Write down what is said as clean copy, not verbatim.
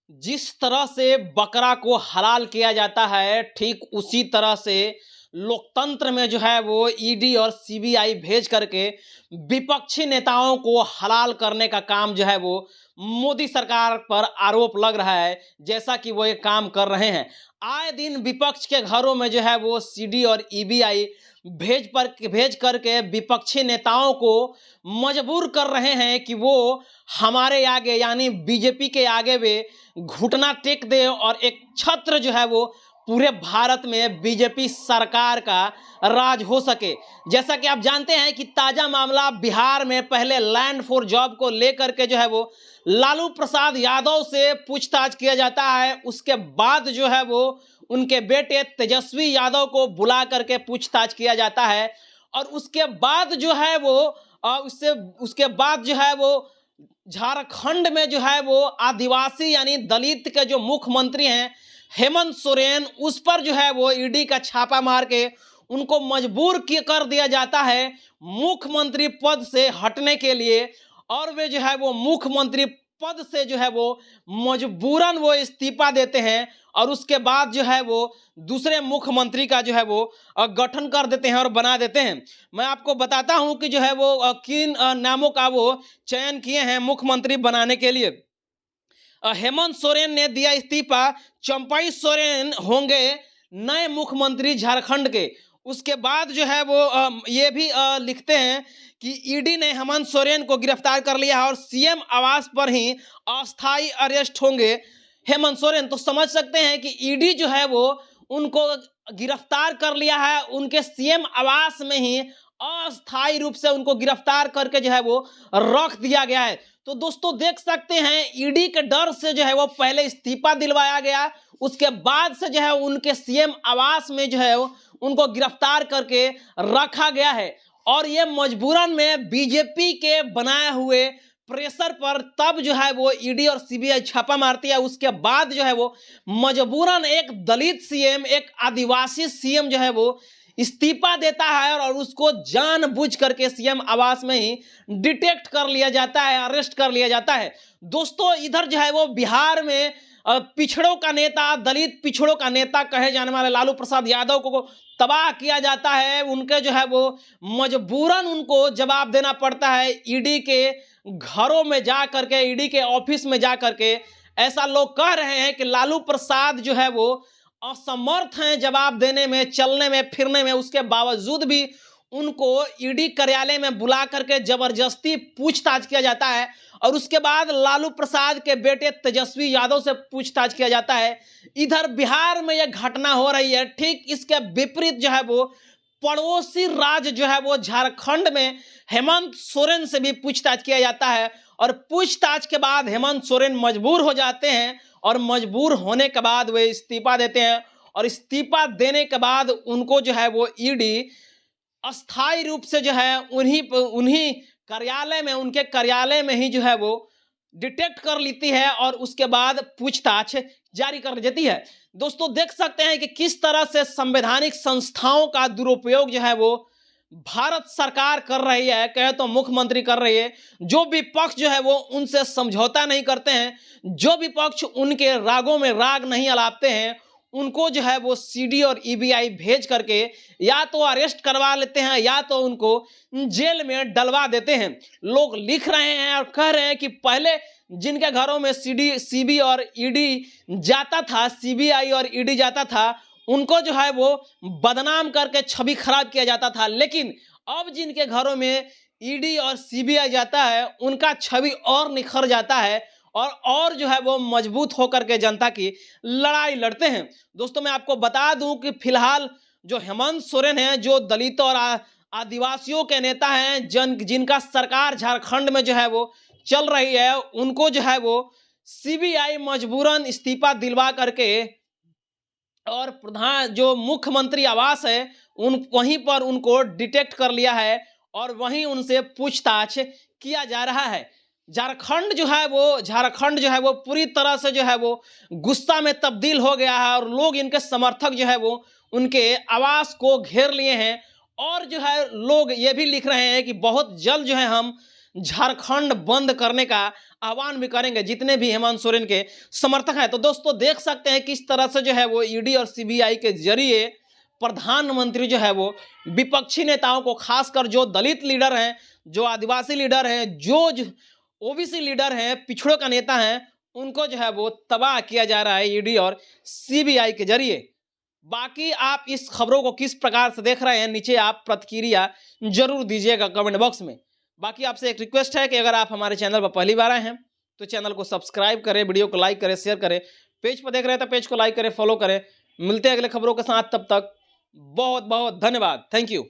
जिस तरह से बकरा को हलाल किया जाता है, ठीक उसी तरह से लोकतंत्र में जो है वो ईडी और सीबीआई भेज करके विपक्षी नेताओं को हलाल करने का काम जो है वो मोदी सरकार पर आरोप लग रहा है, जैसा कि वो ये काम कर रहे हैं। आए दिन विपक्ष के घरों में जो है वो सीडी और ईबीआई भेज करके विपक्षी नेताओं को मजबूर कर रहे हैं कि वो हमारे आगे यानी बीजेपी के आगे वे घुटना टेक दे और एक छत्र जो है वो पूरे भारत में बीजेपी सरकार का राज हो सके। जैसा कि आप जानते हैं कि ताजा मामला बिहार में पहले लैंड फॉर जॉब को लेकर के जो है वो लालू प्रसाद यादव से पूछताछ किया जाता है। उसके बाद जो है वो उनके बेटे तेजस्वी यादव को बुला करके पूछताछ किया जाता है और उसके बाद जो है वो उसके बाद जो है वो झारखंड में जो है वो आदिवासी यानी दलित के जो मुख्यमंत्री हैं हेमंत सोरेन, उस पर जो है वो ईडी का छापा मार के उनको मजबूर कर दिया जाता है मुख्यमंत्री पद से हटने के लिए और वे जो है वो मुख्यमंत्री पद से जो है वो मजबूरन वो इस्तीफा देते हैं और उसके बाद जो है वो दूसरे मुख्यमंत्री का जो है वो गठन कर देते हैं और बना देते हैं। मैं आपको बताता हूं कि जो है वो किन नामों का वो चयन किए हैं मुख्यमंत्री बनाने के लिए। हेमंत सोरेन ने दिया इस्तीफा, चंपई सोरेन होंगे नए मुख्यमंत्री झारखंड के। उसके बाद जो है वो ये भी लिखते हैं कि ईडी ने हेमंत सोरेन को गिरफ्तार कर लिया है और सीएम आवास पर ही अस्थायी अरेस्ट होंगे हेमंत सोरेन। तो समझ सकते हैं कि ईडी जो है वो उनको गिरफ्तार कर लिया है, उनके सीएम आवास में ही अस्थायी रूप से उनको गिरफ्तार करके जो है वो रख दिया गया है। तो दोस्तों देख सकते हैं ईडी के डर से जो है वो पहले इस्तीफा दिलवाया गया, उसके बाद से जो है उनके सीएम आवास में जो है उनको गिरफ्तार करके रखा गया है और ये मजबूरन में बीजेपी के बनाए हुए प्रेशर पर तब जो है वो ईडी और सीबीआई छापा मारती है। उसके बाद जो है वो मजबूरन एक दलित सीएम, एक आदिवासी सीएम जो है वो इस्तीफा देता है और उसको जानबूझ करके सीएम आवास में ही डिटेक्ट कर लिया जाता है, अरेस्ट कर लिया जाता है। दोस्तों इधर जो है वो बिहार में पिछड़ों का नेता, दलित पिछड़ों का नेता कहे जाने वाले लालू प्रसाद यादव को तबाह किया जाता है। उनके जो है वो मजबूरन उनको जवाब देना पड़ता है ईडी के घरों में जा करके, ईडी के ऑफिस में जा करके। ऐसा लोग कह रहे हैं कि लालू प्रसाद जो है वो असमर्थ हैं जवाब देने में, चलने में, फिरने में। उसके बावजूद भी उनको ईडी कार्यालय में बुला करके जबरदस्ती पूछताछ किया जाता है और उसके बाद लालू प्रसाद के बेटे तेजस्वी यादव से पूछताछ किया जाता है। इधर बिहार में यह घटना हो रही है। ठीक इसके विपरीत जो है वो पड़ोसी राज्य जो है वो झारखंड में हेमंत सोरेन से भी पूछताछ किया जाता है और पूछताछ के बाद हेमंत सोरेन मजबूर हो जाते हैं और मजबूर होने के बाद वे इस्तीफा देते हैं और इस्तीफा देने के बाद उनको जो है वो ईडी अस्थायी रूप से जो है उन्हीं कार्यालय में, उनके कार्यालय में ही जो है वो डिटेक्ट कर लेती है और उसके बाद पूछताछ जारी कर देती है। दोस्तों देख सकते हैं कि किस तरह से संवैधानिक संस्थाओं का दुरुपयोग जो है वो भारत सरकार कर रही है, कहे तो मुख्यमंत्री कर रही है। जो विपक्ष जो है वो उनसे समझौता नहीं करते हैं, जो विपक्ष उनके रागों में राग नहीं अलापते हैं, उनको जो है वो सीडी और ईबीआई भेज करके या तो अरेस्ट करवा लेते हैं या तो उनको जेल में डलवा देते हैं। लोग लिख रहे हैं और कह रहे हैं कि पहले जिनके घरों में सीबी और ईडी जाता था, सीबीआई और ईडी जाता था, उनको जो है वो बदनाम करके छवि खराब किया जाता था, लेकिन अब जिनके घरों में ईडी और सीबीआई जाता है उनका छवि और निखर जाता है और जो है वो मजबूत होकर के जनता की लड़ाई लड़ते हैं। दोस्तों मैं आपको बता दूं कि फिलहाल जो हेमंत सोरेन हैं, जो दलित और आदिवासियों के नेता हैं, जिनका सरकार झारखंड में जो है वो चल रही है, उनको जो है वो सीबीआई मजबूरन इस्तीफा दिलवा करके और प्रधान जो मुख्यमंत्री आवास है वहीं पर उनको डिटेक्ट कर लिया है और वहीं उनसे पूछताछ किया जा रहा है। झारखंड जो है वो पूरी तरह से जो है वो गुस्सा में तब्दील हो गया है और लोग, इनके समर्थक जो है वो उनके आवास को घेर लिए हैं और जो है लोग ये भी लिख रहे हैं कि बहुत जल्द जो है हम झारखंड बंद करने का आह्वान भी करेंगे, जितने भी हेमंत सोरेन के समर्थक हैं। तो दोस्तों देख सकते हैं किस तरह से जो है वो ईडी और सीबीआई के जरिए प्रधानमंत्री जो है वो विपक्षी नेताओं को, खासकर जो दलित लीडर हैं, जो आदिवासी लीडर हैं, जो ओबीसी लीडर हैं, पिछड़ों का नेता हैं, उनको जो है वो तबाह किया जा रहा है ईडी और सीबीआई के जरिए। बाकी आप इस खबरों को किस प्रकार से देख रहे हैं, नीचे आप प्रतिक्रिया जरूर दीजिएगा कमेंट बॉक्स में। बाकी आपसे एक रिक्वेस्ट है कि अगर आप हमारे चैनल पर पहली बार आए हैं तो चैनल को सब्सक्राइब करें, वीडियो को लाइक करें, शेयर करें। पेज पर देख रहे हैं तो पेज को लाइक करें, फॉलो करें। मिलते हैं अगले खबरों के साथ, तब तक बहुत बहुत धन्यवाद। Thank you.